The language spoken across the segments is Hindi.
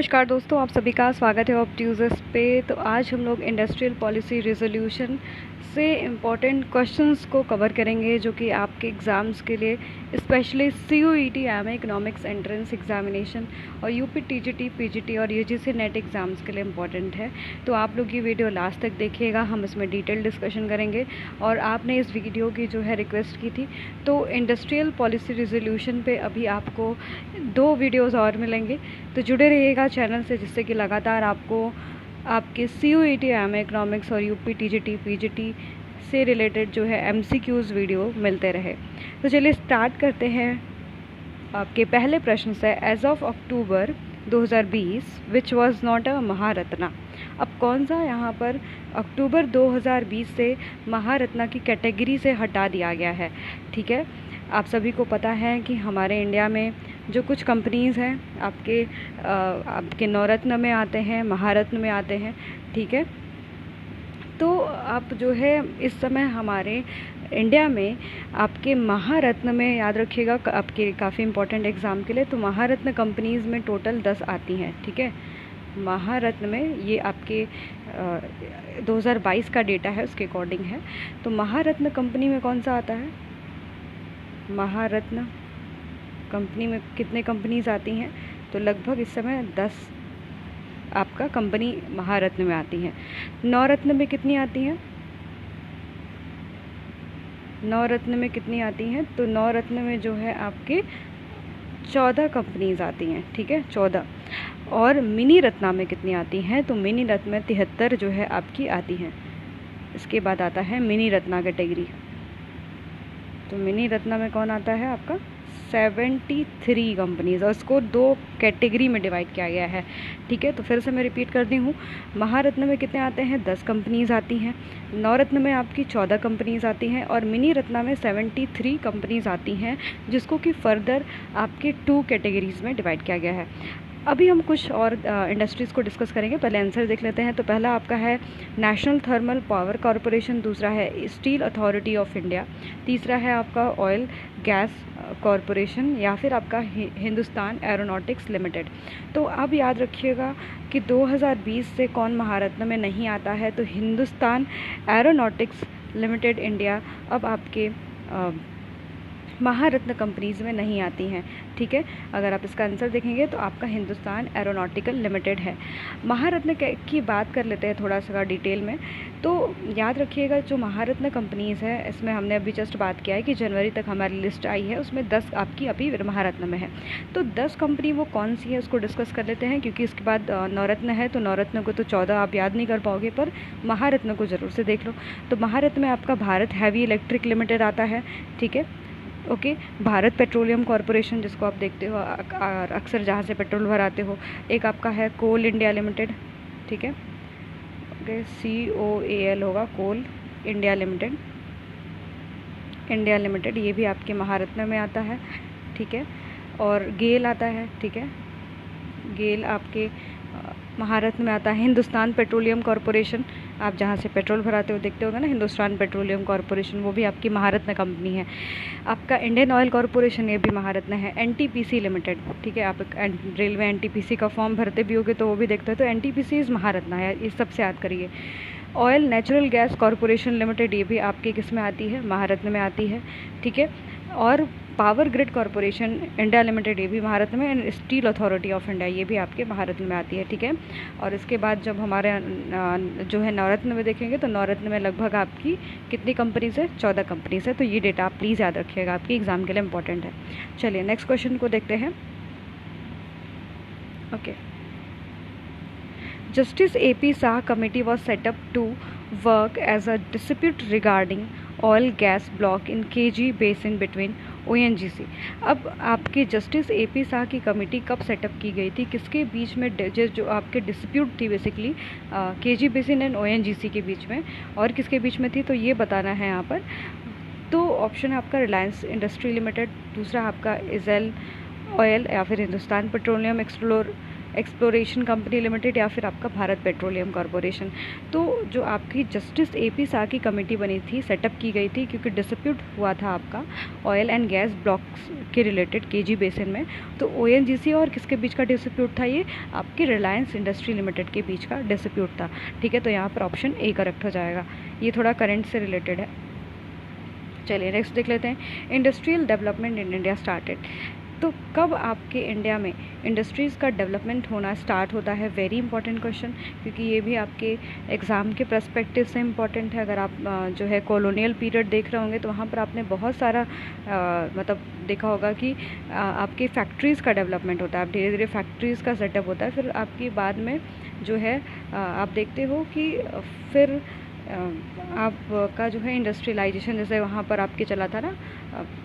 नमस्कार दोस्तों, आप सभी का स्वागत है ऑप्ट यूजर्स पे। तो आज हम लोग इंडस्ट्रियल पॉलिसी रिजोल्यूशन से इम्पॉर्टेंट क्वेश्चंस को कवर करेंगे जो कि आपके एग्ज़ाम्स के लिए specially CUET MA economics entrance examination और UP TGT PGT और UGC नेट एग्ज़ाम्स के लिए इम्पॉर्टेंट है। तो आप लोग ये वीडियो लास्ट तक देखिएगा, हम इसमें डिटेल डिस्कशन करेंगे। और आपने इस वीडियो की जो है रिक्वेस्ट की थी, तो इंडस्ट्रियल पॉलिसी रिजोल्यूशन पे अभी आपको 2 वीडियोज़ और मिलेंगे। तो जुड़े रहिएगा चैनल से, जिससे कि लगातार आपको आपके CUET एमए इकोनॉमिक्स और UP TGT PGT से रिलेटेड जो है MCQs वीडियो मिलते रहे। तो चलिए स्टार्ट करते हैं आपके पहले प्रश्न से। As of October 2020 which was not a Maharatna. अब कौन सा यहाँ पर अक्टूबर 2020 से महारत्ना की कैटेगरी से हटा दिया गया है। ठीक है, आप सभी को पता है कि हमारे इंडिया में जो कुछ कंपनीज़ हैं आपके नवरत्न में आते हैं, महारत्न में आते हैं। ठीक है, तो आप जो है इस समय हमारे इंडिया में आपके महारत्न में, याद रखिएगा आपके काफ़ी इंपॉर्टेंट एग्ज़ाम के लिए, तो महारत्न कंपनीज़ में टोटल 10 आती हैं। ठीक है, महारत्न में ये आपके 2022 का डेटा है, उसके अकॉर्डिंग है। तो महारत्न कंपनी में कौन सा आता है? महारत्न कंपनी में कितने कंपनीज आती हैं? तो लगभग इस समय 10 आपका कंपनी महारत्न में आती हैं। नवरत्न में कितनी आती हैं? नवरत्न में कितनी आती हैं? तो नवरत्न में जो है आपके 14 कंपनीज आती हैं। ठीक है, 14। और मिनी रत्ना में कितनी आती हैं? तो मिनी रत्न में 73 जो है आपकी आती हैं। इसके बाद आता है मिनी रत्ना कैटेगरी। तो मिनी रत्ना में कौन आता है आपका? 73 कंपनीज़, और इसको 2 कैटेगरी में डिवाइड किया गया है। ठीक है, तो फिर से मैं रिपीट करती हूँ। महारत्न में कितने आते हैं? 10 कंपनीज़ आती हैं। नवरत्न में आपकी 14 कंपनीज़ आती हैं और मिनी रत्ना में 73 कंपनीज़ आती हैं, जिसको कि फर्दर आपके 2 कैटेगरीज़ में डिवाइड किया गया है। अभी हम कुछ और इंडस्ट्रीज़ को डिस्कस करेंगे। पहले आंसर देख लेते हैं। तो पहला आपका है नेशनल थर्मल पावर कॉरपोरेशन, दूसरा है स्टील अथॉरिटी ऑफ इंडिया, तीसरा है आपका ऑयल गैस कॉरपोरेशन, या फिर आपका हिंदुस्तान एरोनॉटिक्स लिमिटेड। तो अब याद रखिएगा कि 2020 से कौन महारत्न में नहीं आता है? तो हिंदुस्तान एरोनॉटिक्स लिमिटेड इंडिया अब आपके महारत्न कंपनीज़ में नहीं आती हैं। ठीक है, अगर आप इसका आंसर देखेंगे तो आपका हिंदुस्तान एरोनॉटिकल लिमिटेड है। महारत्न की बात कर लेते हैं थोड़ा सा डिटेल में। तो याद रखिएगा जो महारत्न कंपनीज़ है, इसमें हमने अभी जस्ट बात किया है कि जनवरी तक हमारी लिस्ट आई है, उसमें 10 आपकी अभी महारत्न में है। तो 10 कंपनी वो कौन सी है उसको डिस्कस कर लेते हैं, क्योंकि इसके बाद नवरत्न है। तो नवरत्न को तो 14 आप याद नहीं कर पाओगे, पर महारत्न को ज़रूर से देख लो। तो महारत्न में आपका भारत हैवी इलेक्ट्रिक लिमिटेड आता है। ठीक है, ओके, भारत पेट्रोलियम कॉरपोरेशन जिसको आप देखते हो अक्सर, जहाँ से पेट्रोल भराते हो। एक आपका है कोल इंडिया लिमिटेड। ठीक है, ओके, COAL होगा, कोल इंडिया लिमिटेड। इंडिया लिमिटेड ये भी आपके महारत्न में आता है। ठीक है, और गेल आता है। ठीक है, गेल आपके महारत्न में आता है। हिंदुस्तान पेट्रोलियम कॉरपोरेशन, आप जहाँ से पेट्रोल भराते हो देखते होगे ना, हिंदुस्तान पेट्रोलियम कॉरपोरेशन, वो भी आपकी महारत्न कंपनी है। आपका इंडियन ऑयल कॉरपोरेशन, ये भी महारत्न है। NTPC लिमिटेड, ठीक है, आप रेलवे NTPC का फॉर्म भरते भी होगे तो वो भी देखते हो, तो NTPC इज़ महारत्न है, इस सबसे याद करिए। Oil natural gas corporation limited, ये भी आपके किस में आती है? महारत्न में आती है। ठीक है, और power grid corporation India limited, ये भी महारत्न में। And steel authority of India, ये भी आपके महारत्न में आती है। ठीक है, और इसके बाद जब हमारे जो है नवरत्न में देखेंगे, तो नवरत्न में लगभग आपकी कितनी कंपनीज है? 14 कंपनीज है। तो ये डेटा आप प्लीज़ याद रखिएगा, आपके एग्जाम के लिए इंपॉर्टेंट है। चलिए नेक्स्ट क्वेश्चन को देखते हैं। Okay, Justice AP Shah committee was set up to work as a dispute regarding oil gas block in KG basin between ONGC। अब आपकी जस्टिस AP शाह की कमेटी कब सेटअप की गई थी? किसके बीच में? जो आपके डिस्प्यूट थी basically KG basin and ONGC के बीच में, और किसके बीच में थी? तो ये बताना है यहाँ पर। तो ऑप्शन है आपका रिलायंस इंडस्ट्री लिमिटेड, दूसरा आपका इज़ेल ऑयल, या फिर Hindustan petroleum exploration company limited या फिर आपका भारत पेट्रोलियम कॉरपोरेशन। तो जो आपकी जस्टिस AP शाह की कमेटी बनी थी, सेटअप की गई थी, क्योंकि डिस्प्यूट हुआ था आपका ऑयल एंड गैस ब्लॉक्स के रिलेटेड KG बेसिन में। तो ONGC और किसके बीच का डिस्प्यूट था? ये आपकी रिलायंस इंडस्ट्री लिमिटेड के बीच का डिस्प्यूट था। ठीक है, तो यहाँ पर ऑप्शन A करेक्ट हो जाएगा। ये थोड़ा करंट से रिलेटेड है। चलिए नेक्स्ट देख लेते हैं। Industrial development in India started. तो कब आपके इंडिया में इंडस्ट्रीज़ का डेवलपमेंट होना स्टार्ट होता है? वेरी इंपॉर्टेंट क्वेश्चन, क्योंकि ये भी आपके एग्ज़ाम के पर्सपेक्टिव से इम्पॉर्टेंट है। अगर आप जो है कॉलोनियल पीरियड देख रहे होंगे तो वहाँ पर आपने बहुत सारा मतलब देखा होगा कि आपकी फैक्ट्रीज़ का डेवलपमेंट होता है। आप धीरे धीरे फैक्ट्रीज़ का सेटअप होता है, फिर आपकी बाद में जो है आप देखते हो कि फिर आपका जो है इंडस्ट्रियलाइजेशन, जैसे वहाँ पर आपके चला था ना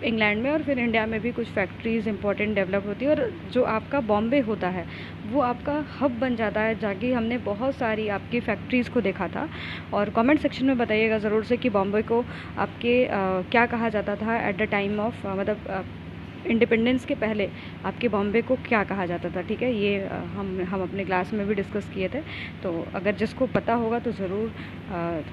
इंग्लैंड में, और फिर इंडिया में भी कुछ फैक्ट्रीज़ इंपॉर्टेंट डेवलप होती है, और जो आपका बॉम्बे होता है वो आपका हब बन जाता है, जाके हमने बहुत सारी आपकी फैक्ट्रीज़ को देखा था। और कमेंट सेक्शन में बताइएगा ज़रूर से कि बॉम्बे को आपके क्या कहा जाता था एट द टाइम ऑफ, मतलब इंडिपेंडेंस के पहले आपके बॉम्बे को क्या कहा जाता था। ठीक है, ये हम अपने क्लास में भी डिस्कस किए थे, तो अगर जिसको पता होगा तो ज़रूर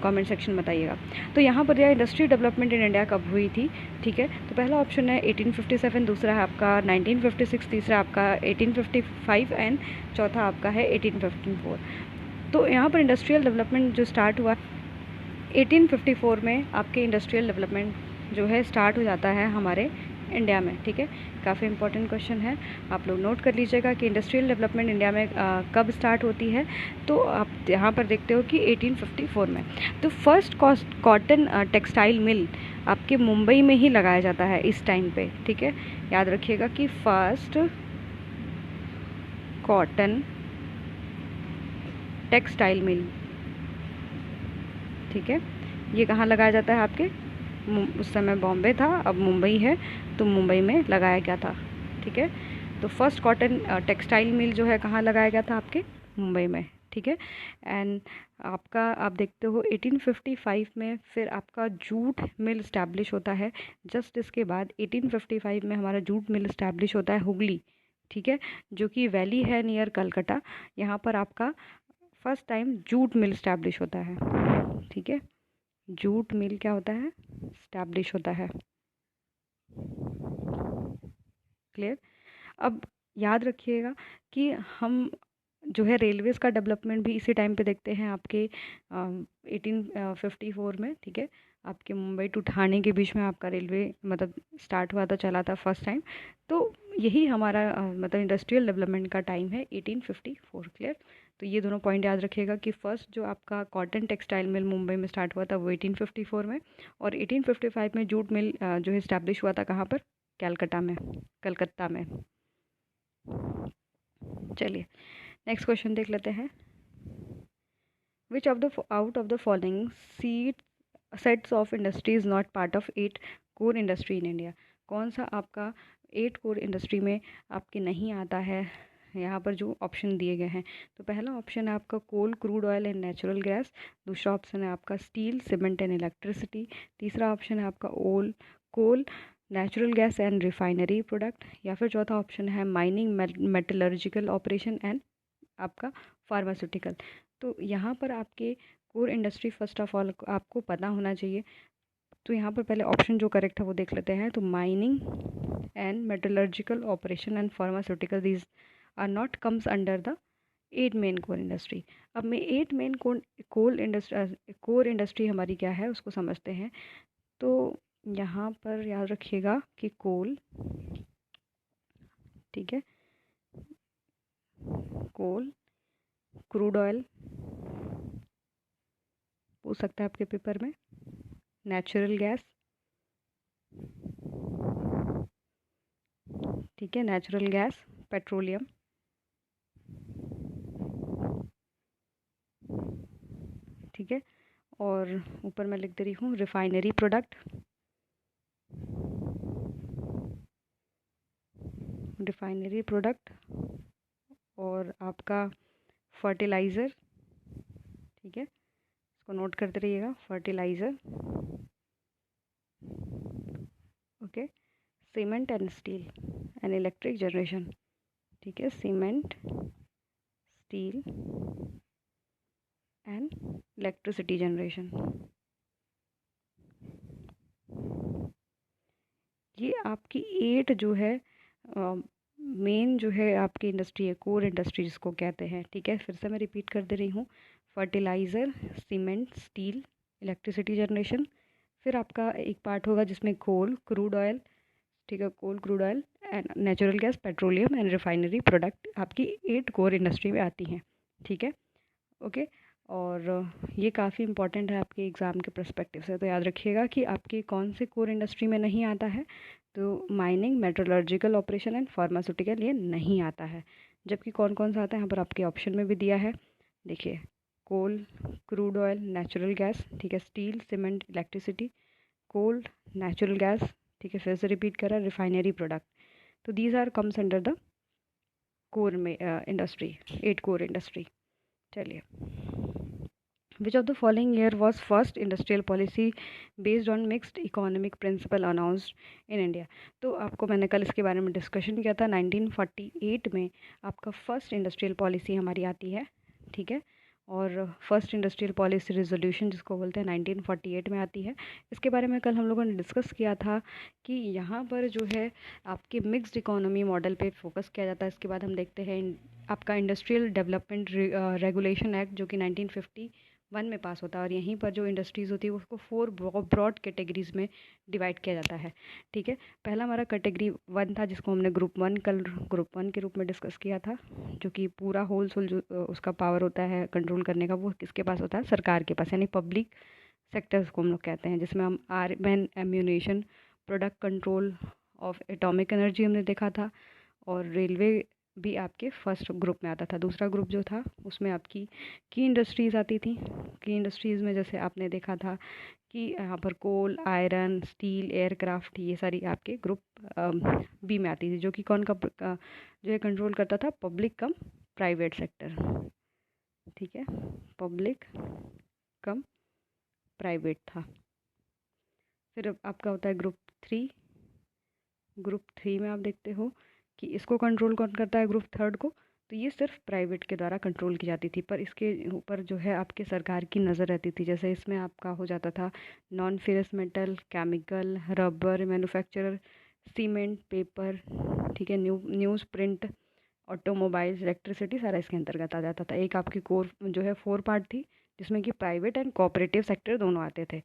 कमेंट सेक्शन बताइएगा। तो यहाँ पर यह इंडस्ट्री डेवलपमेंट इन इंडिया कब हुई थी? ठीक है, तो पहला ऑप्शन है 1857, दूसरा है आपका 1956, तीसरा आपका 1855 एंड चौथा आपका है 1854। तो यहाँ पर इंडस्ट्रियल डेवलपमेंट जो स्टार्ट हुआ 1854 में, आपके इंडस्ट्रियल डेवलपमेंट जो है स्टार्ट हो जाता है हमारे इंडिया में। ठीक है, काफ़ी इंपॉर्टेंट क्वेश्चन है, आप लोग नोट कर लीजिएगा कि इंडस्ट्रियल डेवलपमेंट इंडिया में कब स्टार्ट होती है। तो आप यहाँ पर देखते हो कि 1854 में। तो फर्स्ट कॉटन टेक्सटाइल मिल आपके मुंबई में ही लगाया जाता है इस टाइम पे। ठीक है, याद रखिएगा कि फर्स्ट कॉटन टेक्सटाइल मिल, ठीक है, ये कहाँ लगाया जाता है आपके, उस समय बॉम्बे था, अब मुंबई है, तो मुंबई में लगाया गया था। ठीक है, तो फर्स्ट कॉटन टेक्सटाइल मिल जो है कहाँ लगाया गया था? आपके मुंबई में। ठीक है, एंड आपका आप देखते हो 1855 में फिर आपका जूट मिल इस्टेब्लिश होता है। जस्ट इसके बाद 1855 में हमारा जूट मिल इस्टेब्लिश होता है हुगली। ठीक है, जो कि वैली है नियर कलकत्ता, यहाँ पर आपका first time jute mill establish होता है। ठीक है, जूट मिल क्या होता है? इस्टेब्लिश होता है। क्लियर? अब याद रखिएगा कि हम जो है रेलवेज़ का डेवलपमेंट भी इसी टाइम पे देखते हैं आपके 1854 में। ठीक है, आपके मुंबई टू ठाणे के बीच में आपका रेलवे मतलब स्टार्ट हुआ था, चला था फर्स्ट टाइम। तो यही हमारा मतलब इंडस्ट्रियल डेवलपमेंट का टाइम है 1854। क्लियर? तो ये दोनों पॉइंट याद रखिएगा कि फर्स्ट जो आपका कॉटन टेक्सटाइल मिल मुंबई में स्टार्ट हुआ था वो 1854 में, और 1855 में जूट मिल जो है इस्टेब्लिश हुआ था कहाँ पर? कलकत्ता में, कलकत्ता में। चलिए नेक्स्ट क्वेश्चन देख लेते हैं। विच of the out of the following sets of industry is not part of 8 core industry in India? कौन सा आपका 8 कोर इंडस्ट्री में आपके नहीं आता है? यहाँ पर जो ऑप्शन दिए गए हैं, तो पहला ऑप्शन है आपका coal, crude oil and natural gas, दूसरा ऑप्शन है आपका स्टील, सीमेंट एंड इलेक्ट्रिसिटी, तीसरा ऑप्शन है आपका coal, natural gas and refinery product, या फिर चौथा ऑप्शन है माइनिंग, मेटलर्जिकल ऑपरेशन एंड आपका फार्मास्यूटिकल। तो यहाँ पर आपके core industry first of all आपको पता होना चाहिए। तो यहाँ पर पहले ऑप्शन जो करेक्ट है वो देख लेते हैं। तो mining and metallurgical operation and pharmaceutical, these are not comes under the 8 main core industry. अब मैं 8 मेन कोर इंडस्ट्री हमारी क्या है उसको समझते हैं। तो यहाँ पर याद रखिएगा कि कोल, ठीक है, कोल, क्रूड ऑयल पूछ सकता है आपके पेपर में, नेचुरल गैस, ठीक है, नेचुरल गैस, पेट्रोलियम, ठीक है, और ऊपर मैं लिख दे रही हूँ रिफाइनरी प्रोडक्ट, रिफाइनरी प्रोडक्ट, और आपका फर्टिलाइज़र, ठीक है, इसको नोट करते रहिएगा, fertiliser, okay, cement and steel and electric generation, ठीक है, cement steel and electricity generation. ये आपकी 8 जो है मेन जो है आपकी इंडस्ट्री है, कोर इंडस्ट्री जिसको कहते हैं, ठीक है। फिर से मैं रिपीट कर दे रही हूँ, fertiliser, cement, steel, electricity generation. फिर आपका एक पार्ट होगा जिसमें कोल, क्रूड ऑयल, ठीक है, coal, crude oil and natural gas, petroleum and refinery product आपकी 8 कोर इंडस्ट्री में आती हैं, ठीक है, ओके। और ये काफ़ी इंपॉर्टेंट है आपके एग्ज़ाम के पर्सपेक्टिव से, तो याद रखिएगा कि आपके कौन से कोर इंडस्ट्री में नहीं आता है। तो mining, metrological operation and pharmaceutical ये नहीं आता है। जबकि कौन कौन सा आता है यहाँ पर आपके ऑप्शन में भी दिया है, देखिए, coal, crude oil, natural gas, ठीक है, steel, cement, electricity, coal, natural gas, ठीक है, फिर से रिपीट करा, रिफाइनरी प्रोडक्ट। तो these are comes under the core में इंडस्ट्री, 8 कोर इंडस्ट्री। चलिए, which of the following year was first industrial policy based on mixed economic principle announced in India. तो आपको मैंने कल इसके बारे में डिस्कशन किया था, 1948 में आपका फर्स्ट इंडस्ट्रियल पॉलिसी हमारी आती है, ठीक है। और फर्स्ट इंडस्ट्रियल पॉलिसी रिजोल्यूशन जिसको बोलते हैं 1948 में आती है। इसके बारे में कल हम लोगों ने डिस्कस किया था कि यहाँ पर जो है आपके मिक्स्ड इकोनॉमी मॉडल पे फोकस किया जाता है। इसके बाद हम देखते हैं आपका इंडस्ट्रियल डेवलपमेंट रेगुलेशन एक्ट जो कि 1951 में पास होता है, और यहीं पर जो इंडस्ट्रीज़ होती है उसको 4 ब्रॉड कैटेगरीज में डिवाइड किया जाता है, ठीक है। पहला हमारा कैटेगरी 1 था जिसको हमने कल ग्रुप 1 के रूप में डिस्कस किया था, जो कि पूरा होल जो उसका पावर होता है कंट्रोल करने का, वो किसके पास होता है, सरकार के पास, यानी पब्लिक सेक्टर्स को हम लोग कहते हैं, जिसमें हम arm, ammunition, product control of atomic energy हमने देखा था, और रेलवे भी आपके फर्स्ट ग्रुप में आता था। दूसरा ग्रुप जो था उसमें आपकी की इंडस्ट्रीज़ आती थी। की इंडस्ट्रीज़ में जैसे आपने देखा था कि यहाँ पर कोल, आयरन, स्टील, एयरक्राफ्ट, ये सारी आपके ग्रुप बी में आती थी, जो कि कौन का जो है कंट्रोल करता था, पब्लिक कम प्राइवेट सेक्टर, ठीक है, पब्लिक कम प्राइवेट था। फिर आपका होता है ग्रुप 3। ग्रुप 3 में आप देखते हो कि इसको कंट्रोल कौन करता है, ग्रुप 3 को, तो ये सिर्फ प्राइवेट के द्वारा कंट्रोल की जाती थी, पर इसके ऊपर जो है आपके सरकार की नज़र रहती थी। जैसे इसमें आपका हो जाता था non ferrous metal, chemical, rubber manufacturer, cement, paper, ठीक है, न्यूज़ प्रिंट, ऑटोमोबाइल्स, इलेक्ट्रिसिटी, सारा इसके अंतर्गत आ जाता था। एक आपकी कोर जो है 4 पार्ट थी जिसमें कि प्राइवेट एंड कोऑपरेटिव सेक्टर दोनों आते थे,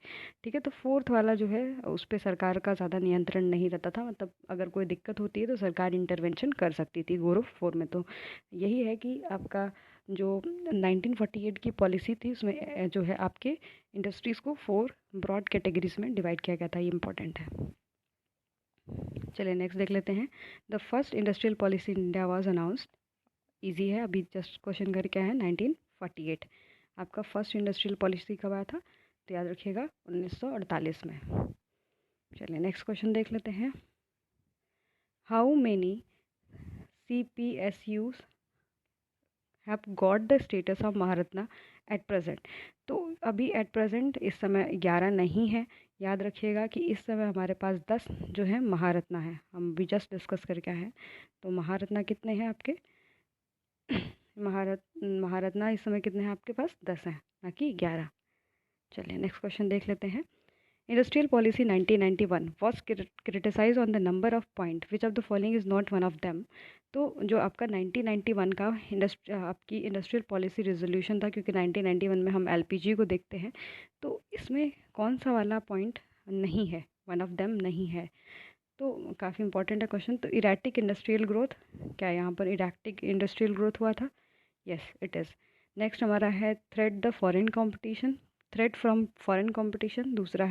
ठीक है। तो 4th वाला जो है उस पर सरकार का ज़्यादा नियंत्रण नहीं रहता था, मतलब अगर कोई दिक्कत होती है तो सरकार इंटरवेंशन कर सकती थी ग्रुप 4 में। तो यही है कि आपका जो 1948 की पॉलिसी थी उसमें जो है आपके इंडस्ट्रीज़ को 4 ब्रॉड कैटेगरीज में डिवाइड किया गया था, ये इंपॉर्टेंट है। चलिए नेक्स्ट देख लेते हैं। The first industrial policy in India was announced, easy है, अभी जस्ट क्वेश्चन करके है, 1948 आपका फर्स्ट इंडस्ट्रियल पॉलिसी कब आया था, तो याद रखिएगा 1948 में। चलिए नेक्स्ट क्वेश्चन देख लेते हैं। How many CPSUs have got the status of Maharatna at present. तो अभी एट प्रेजेंट इस समय 11 नहीं है, याद रखिएगा कि इस समय हमारे पास 10 जो है महारत्ना है, हम भी जस्ट डिस्कस करके आए हैं। तो महारत्ना कितने हैं आपके महारत्ना इस समय कितने हैं आपके पास, 10 हैं, ना कि 11। चलिए नेक्स्ट क्वेश्चन देख लेते हैं। Industrial policy 1991 was criticise on the number of point which of the following is not one of them. तो जो आपका 1991 का आपकी इंडस्ट्रियल पॉलिसी रेजोल्यूशन था, क्योंकि 1991 में हम LPG को देखते हैं, तो इसमें कौन सा वाला पॉइंट नहीं है, वन ऑफ देम नहीं है। तो काफ़ी इंपॉर्टेंट है क्वेश्चन। तो इरेक्टिक इंडस्ट्रियल ग्रोथ, क्या यहाँ पर इरेक्टिक इंडस्ट्रियल ग्रोथ हुआ था, यस इट इज़। नेक्स्ट हमारा है threat the foreign competition, threat from foreign competition. तीसरा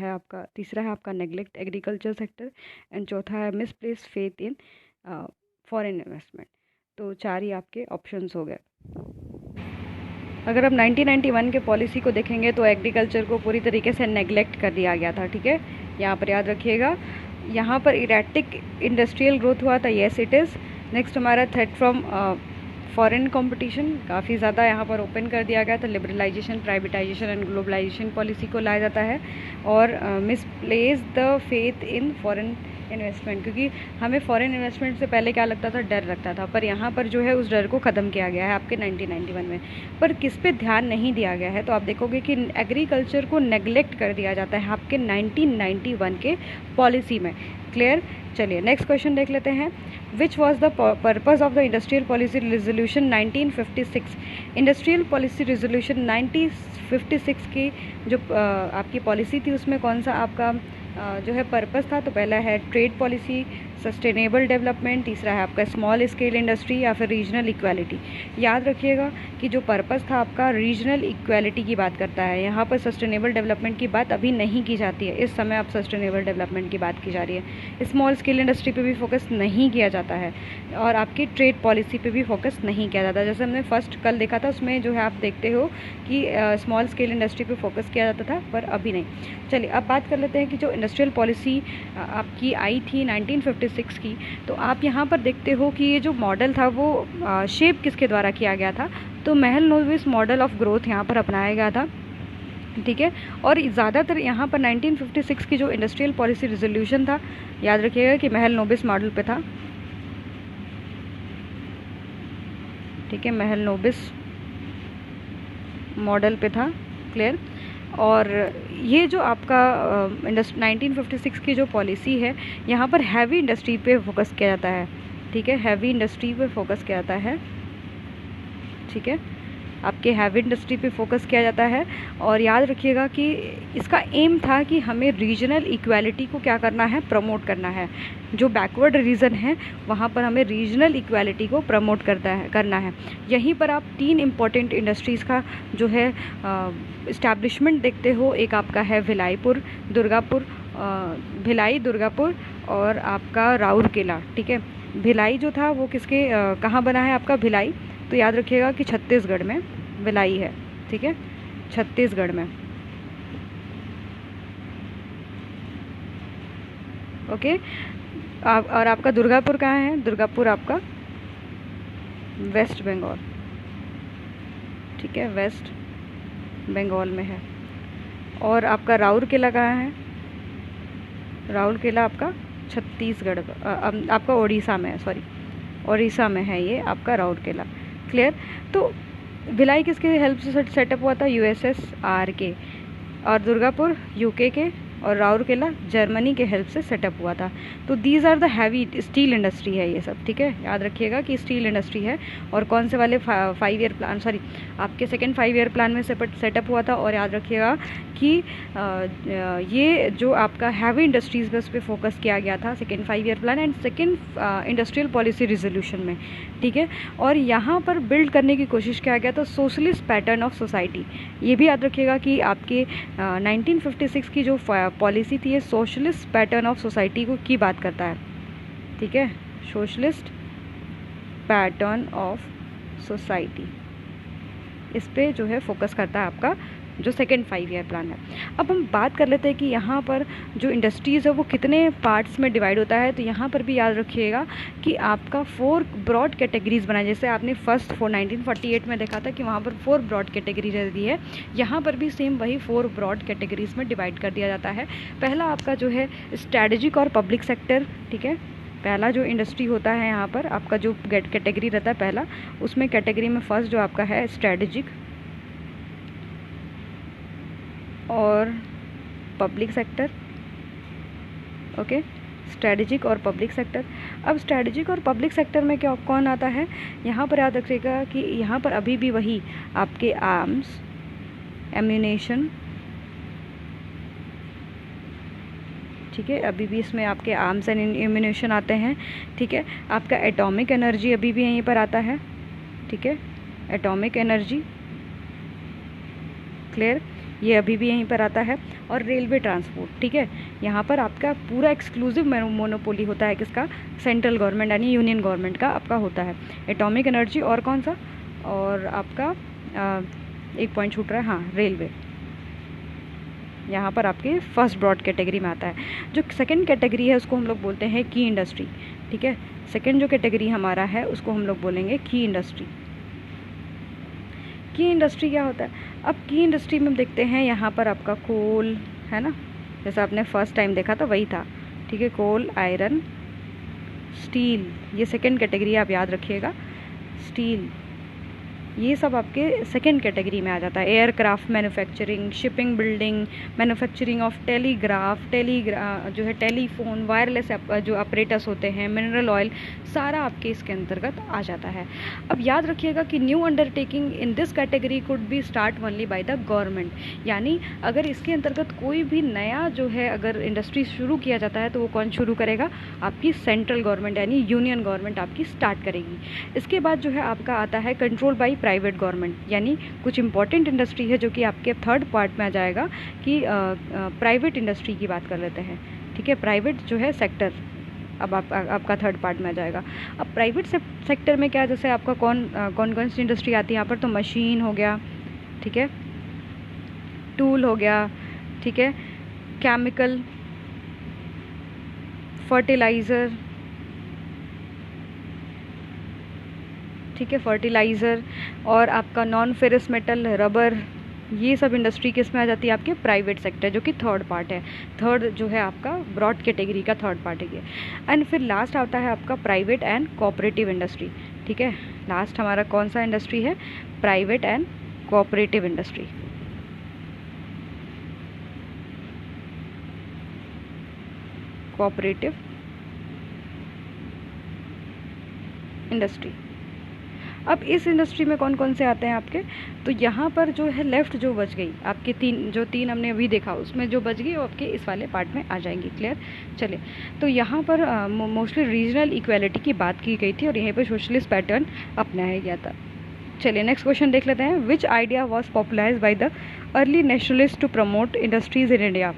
है आपका नेग्लेक्ट एग्रीकल्चर सेक्टर, एंड चौथा है misplace faith in foreign investment. तो 4 ही आपके ऑप्शंस हो गए। अगर आप 1991 के पॉलिसी को देखेंगे तो एग्रीकल्चर को पूरी तरीके से नेग्लेक्ट कर दिया गया था, ठीक है, यहाँ पर याद रखिएगा। यहाँ पर इरेक्टिक इंडस्ट्रियल ग्रोथ हुआ था, येस इट इज़। नेक्स्ट हमारा थ्रेट फ्रॉम फॉरेन कंपटीशन, काफ़ी ज़्यादा यहाँ पर ओपन कर दिया गया था, liberalisation, privatisation and globalisation policy को लाया जाता है। और misplace the faith in foreign investment, क्योंकि हमें फॉरेन इन्वेस्टमेंट से पहले क्या लगता था, डर लगता था, पर यहाँ पर जो है उस डर को ख़त्म किया गया है आपके 1991 में। पर किस पे ध्यान नहीं दिया गया है, तो आप देखोगे कि एग्रीकल्चर को नेगलेक्ट कर दिया जाता है आपके 1991 के पॉलिसी में। क्लियर। चलिए नेक्स्ट क्वेश्चन देख लेते हैं। Which was the purpose of the industrial policy resolution 1956। Industrial policy resolution 1956 की जो आपकी पॉलिसी थी उसमें कौन सा आपका जो है पर्पस था, तो पहला है ट्रेड पॉलिसी, सस्टेनेबल डेवलपमेंट, तीसरा है आपका स्मॉल स्केल इंडस्ट्री या फिर रीजनल इक्वालिटी। याद रखिएगा कि जो पर्पस था आपका रीजनल इक्वालिटी की बात करता है, यहाँ पर सस्टेनेबल डेवलपमेंट की बात अभी नहीं की जाती है। इस समय आप सस्टेनेबल डेवलपमेंट की बात की जा रही है। स्मॉल स्केल इंडस्ट्री पे भी फोकस नहीं किया जाता है और आपकी ट्रेड पॉलिसी पे भी फोकस नहीं किया जाता। जैसे हमने फर्स्ट कल देखा था उसमें जो है आप देखते हो कि स्मॉल स्केल इंडस्ट्री पे फोकस किया जाता था, पर अभी नहीं। चलिए अब बात कर लेते हैं कि जो इंडस्ट्रियल पॉलिसी आपकी आई थी 1956 की, तो आप यहाँ पर देखते हो कि ये जो मॉडल था वो शेप किसके द्वारा किया गया था, तो महल नोबिस मॉडल ऑफ ग्रोथ यहाँ पर अपनाया गया था। ठीक है। और ज़्यादातर यहाँ पर 1956 की जो इंडस्ट्रियल पॉलिसी रेजोल्यूशन था, याद रखिएगा कि महल नोबिस मॉडल पे था। ठीक है, महल नोबिस मॉडल पे था। क्लियर। और ये जो आपका 1956 की जो पॉलिसी है, यहाँ पर हैवी इंडस्ट्री पे फोकस किया जाता है। ठीक है, हैवी इंडस्ट्री पे फोकस किया जाता है। ठीक है, आपके हैवी इंडस्ट्री पे फोकस किया जाता है। और याद रखिएगा कि इसका एम था कि हमें रीजनल इक्वालिटी को क्या करना है, प्रमोट करना है। जो बैकवर्ड रीजन है वहाँ पर हमें रीजनल इक्वालिटी को प्रमोट करना है। यहीं पर आप 3 इम्पॉर्टेंट इंडस्ट्रीज़ का जो है इस्टेब्लिशमेंट देखते हो। एक आपका है भिलाई दुर्गापुर और आपका राउरकेला। ठीक है, भिलाई जो था वो किसके कहाँ बना है आपका भिलाई, तो याद रखिएगा कि छत्तीसगढ़ में भिलाई है। ठीक है, छत्तीसगढ़ में। ओके। और आपका दुर्गापुर कहाँ है, दुर्गापुर आपका वेस्ट बंगाल। ठीक है, वेस्ट बंगाल में है। और आपका राउरकेला कहाँ है, राउरकेला आपका छत्तीसगढ़ आपका उड़ीसा में है, सॉरी उड़ीसा में है ये आपका राउरकेला। क्लियर। तो भिलाई किसके हेल्प से सेटअप हुआ था, USSR के, और दुर्गापुर UK के, और राउरकेला जर्मनी के हेल्प से सेटअप हुआ था। तो these are the heavy steel industry है ये सब। ठीक है, याद रखिएगा कि स्टील इंडस्ट्री है। और कौन से वाले 5 ईयर प्लान, सॉरी आपके सेकेंड 5 ईयर प्लान में सेटअप हुआ था। और याद रखिएगा कि ये जो आपका हैवी इंडस्ट्रीज़ पे उस पर फोकस किया गया था second 5 year plan and second industrial policy resolution में। ठीक है, और यहाँ पर बिल्ड करने की कोशिश किया गया था सोशलिस्ट पैटर्न ऑफ सोसाइटी। ये भी याद रखिएगा कि आपके 1956 की जो पॉलिसी थी ये सोशलिस्ट पैटर्न ऑफ सोसाइटी को की बात करता है। ठीक है, सोशलिस्ट पैटर्न ऑफ सोसाइटी, इस पे जो है फोकस करता है आपका जो सेकेंड 5 ईयर प्लान है। अब हम बात कर लेते हैं कि यहाँ पर जो इंडस्ट्रीज़ है वो कितने पार्ट्स में डिवाइड होता है। तो यहाँ पर भी याद रखिएगा कि आपका 4 ब्रॉड कैटेगरीज बनाए। जैसे आपने फर्स्ट 1948 में देखा था कि वहाँ पर 4 ब्रॉड कैटेगरी रहती है, यहाँ पर भी सेम वही 4 ब्रॉड कैटेगरीज में डिवाइड कर दिया जाता है। पहला आपका जो है स्ट्रैटेजिक और पब्लिक सेक्टर। ठीक है, पहला जो इंडस्ट्री होता है यहाँ पर आपका जो कैटेगरी रहता है पहला, उसमें कैटेगरी में फर्स्ट जो आपका है स्ट्रैटेजिक और पब्लिक सेक्टर। ओके, स्ट्रैटेजिक और पब्लिक सेक्टर। अब स्ट्रैटेजिक और पब्लिक सेक्टर में क्या कौन आता है, यहाँ पर याद रखिएगा कि यहाँ पर अभी भी वही आपके आर्म्स, एम्यूनेशन। ठीक है, अभी भी इसमें आपके आर्म्स एंड एम्यूनेशन आते हैं। ठीक है, आपका एटॉमिक एनर्जी अभी भी यहीं पर आता है। ठीक है, एटॉमिक एनर्जी। क्लियर, ये अभी भी यहीं पर आता है। और रेलवे ट्रांसपोर्ट। ठीक है, यहाँ पर आपका पूरा एक्सक्लूसिव मोनोपोली होता है किसका, सेंट्रल गवर्नमेंट यानी यूनियन गवर्नमेंट का आपका होता है। एटॉमिक एनर्जी और कौन सा, और आपका एक पॉइंट छूट रहा है, हाँ रेलवे, यहाँ पर आपके फर्स्ट ब्रॉड कैटेगरी में आता है। जो सेकंड कैटेगरी है उसको हम लोग बोलते हैं की इंडस्ट्री। ठीक है, सेकंड जो कैटेगरी हमारा है उसको हम लोग बोलेंगे की इंडस्ट्री। की इंडस्ट्री क्या होता है, अब की इंडस्ट्री में देखते हैं यहाँ पर आपका कोल है ना, जैसा आपने फर्स्ट टाइम देखा था वही था। ठीक है, कोल, आयरन, स्टील, ये सेकंड कैटेगरी आप याद रखिएगा। स्टील, ये सब आपके सेकंड कैटेगरी में आ जाता है। Aircraft manufacturing, shipping, building, manufacturing of telegraph जो है टेलीफोन, वायरलेस जो ऑपरेटर्स होते हैं, मिनरल ऑयल, सारा आपके इसके अंतर्गत आ जाता है। अब याद रखिएगा कि new undertaking in this category could be start only by the government, यानी अगर इसके अंतर्गत कोई भी नया जो है अगर इंडस्ट्री शुरू किया जाता है तो वो कौन शुरू करेगा? आपकी सेंट्रल गवर्नमेंट यानी यूनियन गवर्नमेंट आपकी स्टार्ट करेगी। इसके बाद जो है आपका आता है कंट्रोल बाय प्राइवेट गवर्नमेंट, यानी कुछ इंपॉर्टेंट इंडस्ट्री है जो कि आपके थर्ड पार्ट में आ जाएगा कि प्राइवेट इंडस्ट्री की बात कर लेते हैं। ठीक है, प्राइवेट जो है सेक्टर अब आपका थर्ड पार्ट में आ जाएगा। अब प्राइवेट सेक्टर में क्या, जैसे आपका कौन सी इंडस्ट्री आती है यहाँ पर? तो मशीन हो गया, ठीक है, टूल हो गया, ठीक है, केमिकल, फर्टिलाइज़र, ठीक है, फर्टिलाइज़र, और आपका नॉन फेरस मेटल, रबर, ये सब इंडस्ट्री किस में आ जाती है? आपके प्राइवेट सेक्टर, जो कि थर्ड पार्ट है। थर्ड जो है आपका ब्रॉड कैटेगरी का थर्ड पार्ट है ये। एंड फिर लास्ट आता है आपका प्राइवेट एंड कोऑपरेटिव इंडस्ट्री। ठीक है, लास्ट हमारा कौन सा इंडस्ट्री है? Private and cooperative industry. Cooperative industry. अब इस इंडस्ट्री में कौन कौन से आते हैं आपके? तो यहाँ पर जो है लेफ़्ट जो बच गई आपके तीन हमने अभी देखा, उसमें जो बच गई वो आपके इस वाले पार्ट में आ जाएंगी। क्लियर? चलिए, तो यहाँ पर मोस्टली रीजनल इक्वालिटी की बात की गई थी और यहीं पर सोशलिस्ट पैटर्न अपनाया गया था। चलिए नेक्स्ट क्वेश्चन देख लेते हैं। Which idea was popularised by the early nationalist to promote industries in India?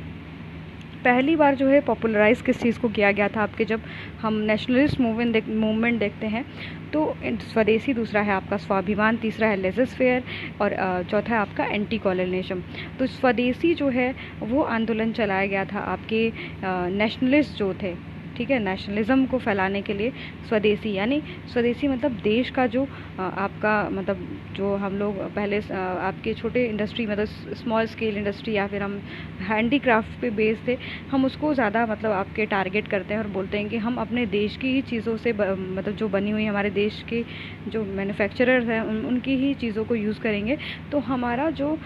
पहली बार जो है पॉपुलराइज़ किस चीज़ को किया गया था आपके? जब हम नेशनलिस्ट मूवमेंट देखते हैं तो स्वदेशी, दूसरा है आपका स्वाभिमान, तीसरा है लेज़र फेयर और चौथा है आपका एंटी कॉलोनियलिज्म। तो स्वदेशी जो है वो आंदोलन चलाया गया था आपके नेशनलिस्ट जो थे, ठीक है, नेशनलिज्म को फैलाने के लिए। स्वदेशी यानी स्वदेशी मतलब देश का जो आपका मतलब जो हम लोग पहले आपके छोटे इंडस्ट्री मतलब स्मॉल स्केल इंडस्ट्री या फिर हम हैंडीक्राफ्ट पे बेस थे, हम उसको ज़्यादा मतलब आपके टारगेट करते हैं और बोलते हैं कि हम अपने देश की ही चीज़ों से मतलब जो बनी हुई हमारे देश के जो मैन्युफैक्चरर्स हैं उनकी ही चीज़ों को यूज़ करेंगे। तो हमारा जो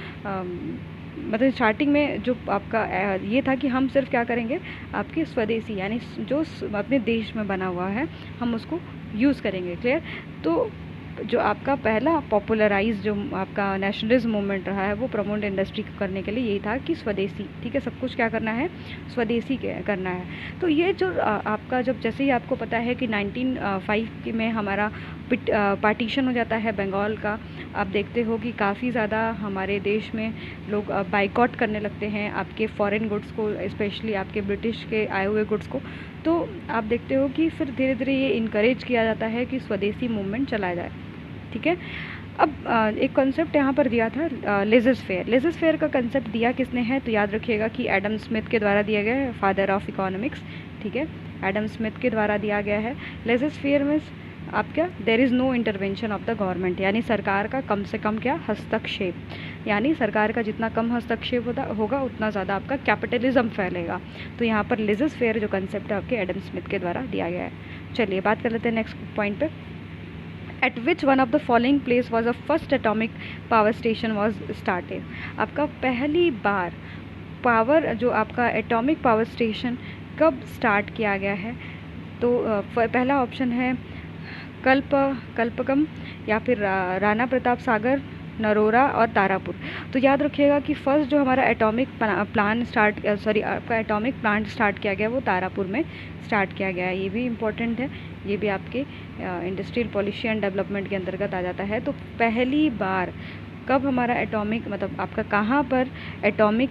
मतलब स्टार्टिंग में जो आपका ये था कि हम सिर्फ क्या करेंगे, आपके स्वदेशी यानी जो अपने देश में बना हुआ है हम उसको यूज़ करेंगे। क्लियर? तो जो आपका पहला पॉपुलराइज जो आपका नेशनलिज्म मूवमेंट रहा है वो प्रमोट इंडस्ट्री करने के लिए यही था कि स्वदेशी, ठीक है, सब कुछ क्या करना है? स्वदेशी करना है। तो ये जो आपका जब जैसे ही आपको पता है कि 1905 में हमारा पार्टीशन हो जाता है बंगाल का, आप देखते हो कि काफ़ी ज़्यादा हमारे देश में लोग बाइकआउट करने लगते हैं आपके फॉरेन गुड्स को, स्पेशली आपके ब्रिटिश के आए हुए गुड्स को। तो आप देखते हो कि फिर धीरे धीरे ये इनकरेज किया जाता है कि स्वदेशी मूवमेंट चलाया जाए। ठीक है, अब एक कॉन्सेप्ट यहाँ पर दिया था लेज़र फेयर। लेज़र फेयर का कंसेप्ट दिया किसने है? तो याद रखिएगा कि एडम स्मिथ के द्वारा दिया गया है, फादर ऑफ इकोनॉमिक्स। ठीक है, एडम स्मिथ के द्वारा दिया गया है। लेज़र फेयर में आप क्या, there is no intervention of the government, यानी सरकार का कम से कम क्या, हस्तक्षेप, यानी सरकार का जितना कम हस्तक्षेप होगा उतना ज़्यादा आपका कैपिटलिज्म फैलेगा। तो यहाँ पर लेज़र फेयर जो कंसेप्ट है आपके एडम स्मिथ के द्वारा दिया गया है। चलिए बात कर लेते हैं नेक्स्ट पॉइंट पे। Eight which one of the following place was a first atomic power station was started? आपका पहली बार पावर जो आपका एटॉमिक पावर स्टेशन कब स्टार्ट किया गया है? तो पहला ऑप्शन है कल्पकम या फिर राणा प्रताप सागर, नरोरा और तारापुर। तो याद रखिएगा कि फर्स्ट जो हमारा आपका एटॉमिक प्लांट स्टार्ट किया गया वो तारापुर में स्टार्ट किया गया है। ये भी इम्पोर्टेंट है, ये भी आपके इंडस्ट्रियल पॉलिसी एंड डेवलपमेंट के अंतर्गत आ जाता है। तो पहली बार कब हमारा एटॉमिक मतलब आपका कहाँ पर एटॉमिक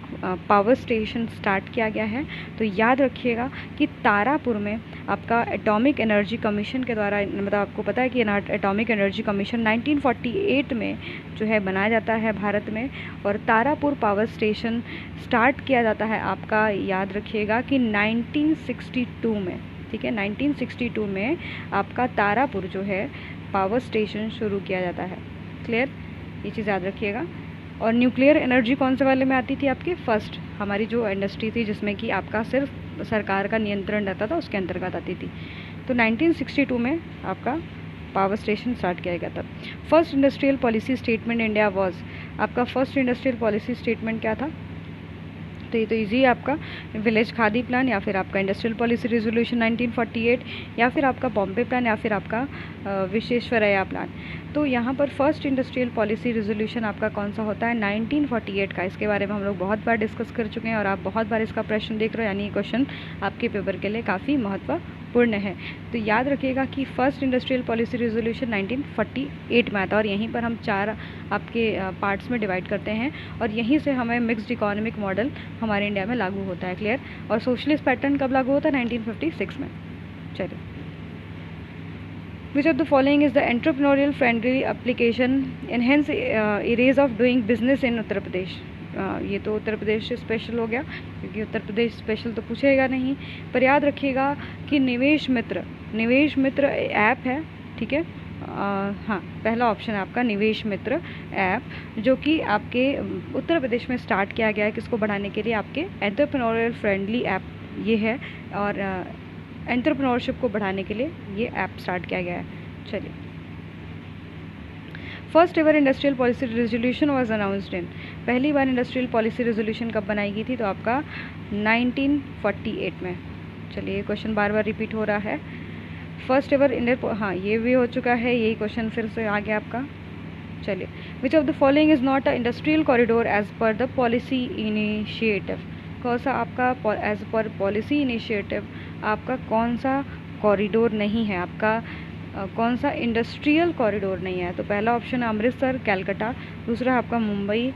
पावर स्टेशन स्टार्ट किया गया है? तो याद रखिएगा कि तारापुर में आपका एटॉमिक एनर्जी कमीशन के द्वारा, मतलब आपको पता है कि एटॉमिक एनर्जी कमीशन 1948 में जो है बनाया जाता है भारत में, और तारापुर पावर स्टेशन स्टार्ट किया जाता है आपका, याद रखिएगा कि 1962 में। ठीक है, 1962 में आपका तारापुर जो है पावर स्टेशन शुरू किया जाता है। क्लियर? ये चीज़ याद रखिएगा। और न्यूक्लियर एनर्जी कौन से वाले में आती थी आपके? फर्स्ट हमारी जो इंडस्ट्री थी जिसमें कि आपका सिर्फ सरकार का नियंत्रण रहता था, उसके अंतर्गत आती थी। तो 1962 में आपका पावर स्टेशन स्टार्ट किया गया था। First industrial policy statement India was, आपका फर्स्ट इंडस्ट्रियल पॉलिसी स्टेटमेंट क्या था? तो ये तो ईजी है आपका, विलेज खादी प्लान, या फिर आपका इंडस्ट्रियल पॉलिसी रेजोल्यूशन 1948, या फिर आपका बॉम्बे प्लान, या फिर आपका विश्वेश्वरैया प्लान। तो यहाँ पर फर्स्ट इंडस्ट्रियल पॉलिसी रेजोल्यूशन आपका कौन सा होता है? 1948 का। इसके बारे में हम लोग बहुत बार डिस्कस कर चुके हैं और आप बहुत बार इसका प्रश्न देख रहे हो, यानी ये क्वेश्चन आपके पेपर के लिए काफ़ी महत्वपूर्ण है। तो याद रखिएगा कि फर्स्ट इंडस्ट्रियल पॉलिसी रेजोल्यूशन 1948 में आता है, और यहीं पर हम 4 आपके पार्ट्स में डिवाइड करते हैं, और यहीं से हमें मिक्स्ड इकोनॉमिक मॉडल हमारे इंडिया में लागू होता है। क्लियर? और सोशलिस्ट पैटर्न कब लागू होता है? 1956 में। चलिए, which of the following is the entrepreneurial friendly application enhance ease of doing business in Uttar Pradesh? ये तो उत्तर प्रदेश से स्पेशल हो गया, क्योंकि उत्तर प्रदेश स्पेशल तो पूछेगा नहीं, पर याद रखिएगा कि निवेश मित्र ऐप है, ठीक है। हाँ, पहला ऑप्शन है आपका निवेश मित्र ऐप, जो कि आपके उत्तर प्रदेश में स्टार्ट किया गया है, किसको बढ़ाने के लिए? आपके एंटरप्रेन्योरियल फ्रेंडली ऐप ये है, और एंटरप्रेन्योरशिप को बढ़ाने के लिए ये ऐप स्टार्ट किया गया है। चलिए, first ever industrial policy resolution was announced in, पहली बार इंडस्ट्रियल पॉलिसी रेजोल्यूशन कब बनाई गई थी? तो आपका 1948 में। चलिए, क्वेश्चन बार बार रिपीट हो रहा है। फर्स्ट एवर हाँ, ये भी हो चुका है, यही क्वेश्चन फिर से आ गया आपका। चलिए, which of the following is not a industrial corridor as per the policy initiative? कौन सा आपका एज पर पॉलिसी इनिशिएटिव आपका कौन सा कॉरिडोर नहीं है? आपका कौन सा इंडस्ट्रियल कॉरिडोर नहीं है? तो पहला ऑप्शन है अमृतसर कैलकाटा, दूसरा आपका मुंबई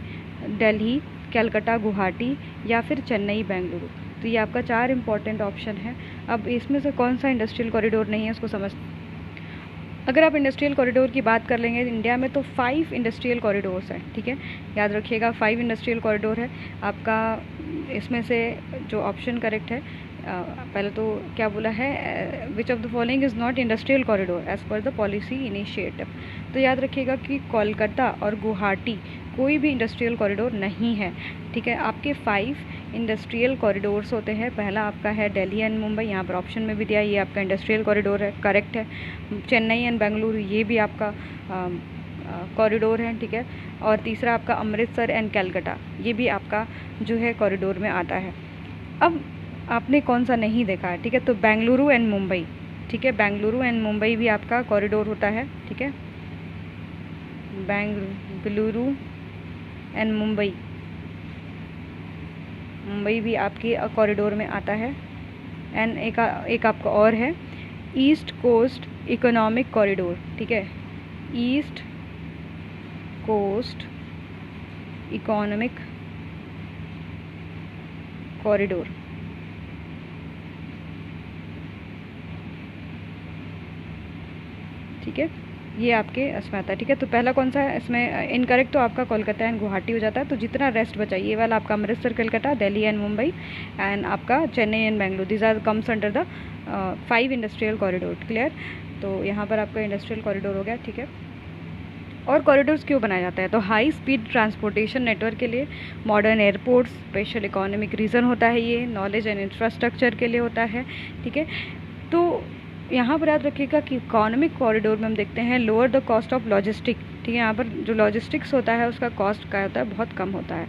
दिल्ली, कैलकाटा गुवाहाटी, या फिर चेन्नई बेंगलुरु। तो ये आपका 4 इंपॉर्टेंट ऑप्शन है। अब इसमें से कौन सा इंडस्ट्रियल कॉरिडोर नहीं है उसको समझ। अगर आप इंडस्ट्रियल कॉरिडोर की बात कर लेंगे इंडिया में, तो 5 इंडस्ट्रियल कॉरिडोर्स हैं, ठीक है। याद रखिएगा 5 इंडस्ट्रियल कॉरिडोर है आपका। इसमें से जो ऑप्शन करेक्ट है, पहले तो क्या बोला है, which of the following is not industrial corridor as per the policy initiative? तो याद रखिएगा कि कोलकाता और गुवाहाटी कोई भी इंडस्ट्रियल कॉरिडोर नहीं है, ठीक है। आपके 5 इंडस्ट्रियल कॉरिडोर्स होते हैं। पहला आपका है दिल्ली एंड मुंबई, यहाँ पर ऑप्शन में भी दिया, ये आपका इंडस्ट्रियल कॉरिडोर है, करेक्ट है। चेन्नई एंड बेंगलुरु, ये भी आपका कॉरिडोर है, ठीक है। और तीसरा आपका अमृतसर एंड कैलकाटा, ये भी आपका जो है कॉरिडोर में आता है। अब आपने कौन सा नहीं देखा है, ठीक है। तो बेंगलुरु एंड मुंबई, ठीक है, बेंगलुरु एंड मुंबई भी आपका कॉरिडोर होता है, ठीक है। बेंगलुरु एंड मुंबई भी आपके कॉरिडोर में आता है। एंड एक आपका और है ईस्ट कोस्ट इकोनॉमिक कॉरिडोर, ठीक है, ईस्ट कोस्ट इकोनॉमिक कॉरिडोर, ठीक है। ये आपके इसमें आता है, ठीक है। तो पहला कौन सा है इसमें इनकरेक्ट? तो आपका कोलकाता एंड गुवाहाटी हो जाता है। तो जितना रेस्ट बचा ये वाला आपका अमृतसर कलकत्ता, दिल्ली एंड मुंबई, एंड आपका Chennai and Bengaluru, these are comes under the 5 industrial corridor. Clear? तो यहाँ पर आपका इंडस्ट्रियल कॉरिडोर हो गया, ठीक है। और कॉरिडोर्स क्यों बनाया जाता है? तो हाई स्पीड ट्रांसपोर्टेशन नेटवर्क के लिए, modern airports, special economic reason होता है, ये नॉलेज एंड इंफ्रास्ट्रक्चर के लिए होता है, ठीक है। तो यहाँ पर याद रखिएगा कि इकोनॉमिक कॉरिडोर में हम देखते हैं lower the cost of logistic, ठीक है। यहाँ पर जो लॉजिस्टिक्स होता है उसका कॉस्ट क्या होता है? बहुत कम होता है।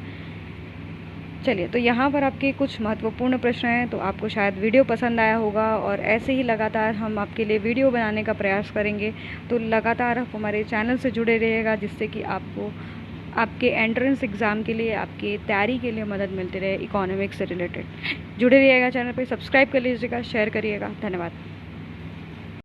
चलिए, तो यहाँ पर आपके कुछ महत्वपूर्ण प्रश्न हैं। तो आपको शायद वीडियो पसंद आया होगा, और ऐसे ही लगातार हम आपके लिए वीडियो बनाने का प्रयास करेंगे। तो लगातार आप हमारे चैनल से जुड़े रहिएगा, जिससे कि आपको आपके एंट्रेंस एग्ज़ाम के लिए, आपकी तैयारी के लिए मदद मिलती रहे इकोनॉमिक्स से रिलेटेड। जुड़े रहिएगा चैनल पर, सब्सक्राइब कर लीजिएगा, शेयर करिएगा। धन्यवाद।